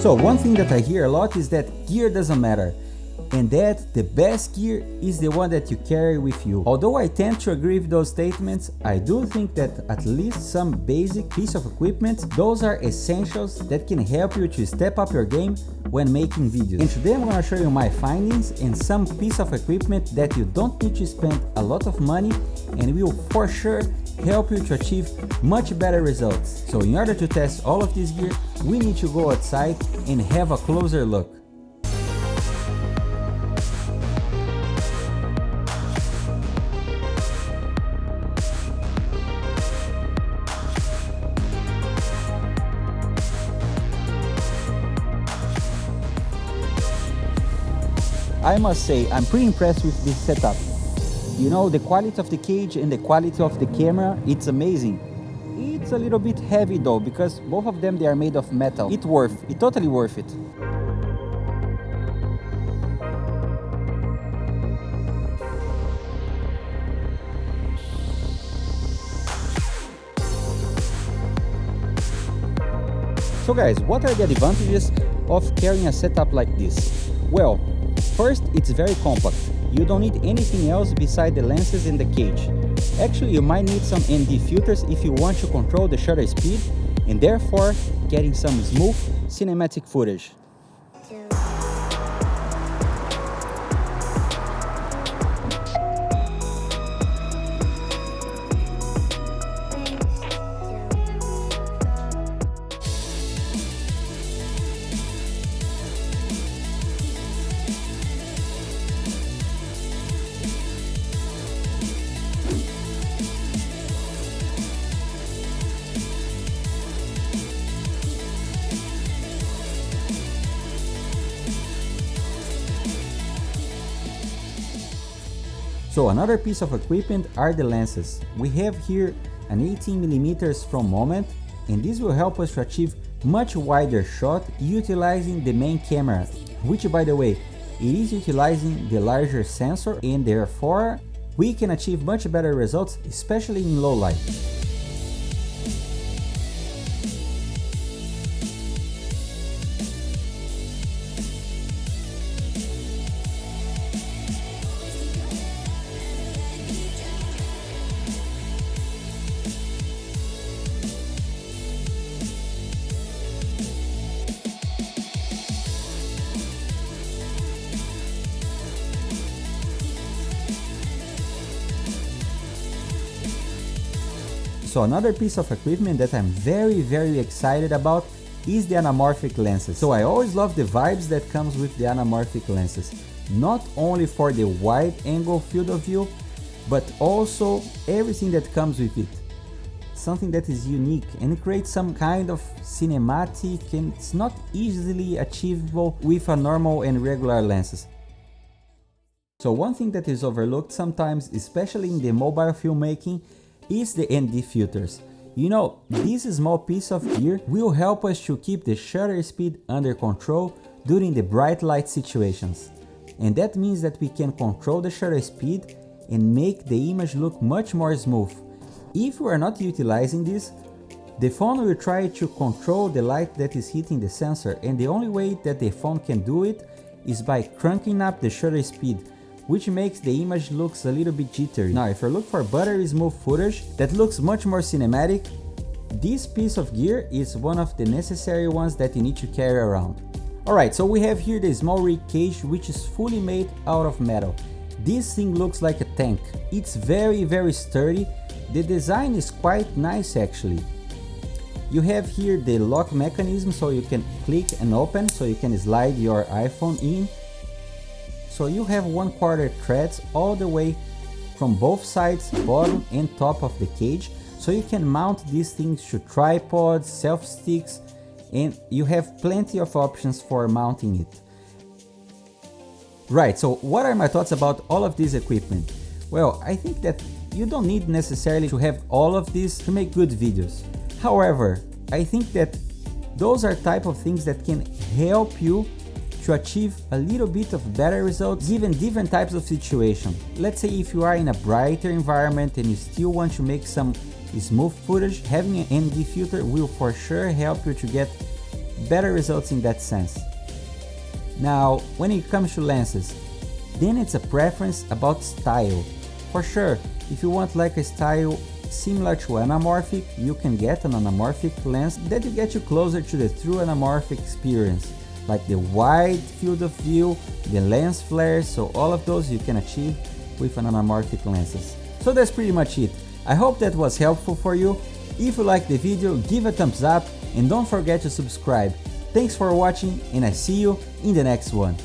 So one thing that I hear a lot is that gear doesn't matter, and that the best gear is the one that you carry with you. Although I tend to agree with those statements, I do think that at least some basic piece of equipment, those are essentials that can help you to step up your game when making videos. And today I'm gonna show you my findings and some piece of equipment that you don't need to spend a lot of money and will for sure help you to achieve much better results. So in order to test all of this gear, we need to go outside and have a closer look. I must say, I'm pretty impressed with this setup. You know, the quality of the cage and the quality of the camera, it's amazing. It's a little bit heavy though, because both of them, they are made of metal. It's totally worth it. So guys, what are the advantages of carrying a setup like this? Well, first, it's very compact. You don't need anything else beside the lenses and the cage. Actually, you might need some ND filters if you want to control the shutter speed and therefore getting some smooth cinematic footage. So another piece of equipment are the lenses. We have here an 18mm from Moment, and this will help us to achieve much wider shot utilizing the main camera, which by the way, it is utilizing the larger sensor, and therefore we can achieve much better results, especially in low light. So another piece of equipment that I'm very excited about is the anamorphic lenses. So I always love the vibes that comes with the anamorphic lenses, not only for the wide angle field of view, but also everything that comes with it. Something that is unique and creates some kind of cinematic, and it's not easily achievable with a normal and regular lenses. So one thing that is overlooked sometimes, especially in the mobile filmmaking, is the ND filters. You know, this small piece of gear will help us to keep the shutter speed under control during the bright light situations. And that means that we can control the shutter speed and make the image look much more smooth. If we are not utilizing this, the phone will try to control the light that is hitting the sensor, and the only way that the phone can do it is by cranking up the shutter speed, which makes the image looks a little bit jittery. Now, if you look for buttery smooth footage that looks much more cinematic, this piece of gear is one of the necessary ones that you need to carry around. Alright, so we have here the SmallRig Cage, which is fully made out of metal. This thing looks like a tank. It's very sturdy. The design is quite nice actually. You have here the lock mechanism, so you can click and open, so you can slide your iPhone in. So you have 1/4 threads all the way from both sides, bottom and top of the cage, so you can mount these things to tripods, selfie sticks, and you have plenty of options for mounting it. Right, so what are my thoughts about all of this equipment? Well, I think that you don't need necessarily to have all of this to make good videos. However, I think that those are type of things that can help you to achieve a little bit of better results given different types of situation. Let's say if you are in a brighter environment and you still want to make some smooth footage, having an ND filter will for sure help you to get better results in that sense. Now, when it comes to lenses, then it's a preference about style. For sure, if you want like a style similar to anamorphic, you can get an anamorphic lens that will get you closer to the true anamorphic experience, like the wide field of view, the lens flares, so all of those you can achieve with an anamorphic lenses. So that's pretty much it. I hope that was helpful for you. If you liked the video, give a thumbs up and don't forget to subscribe. Thanks for watching and I see you in the next one.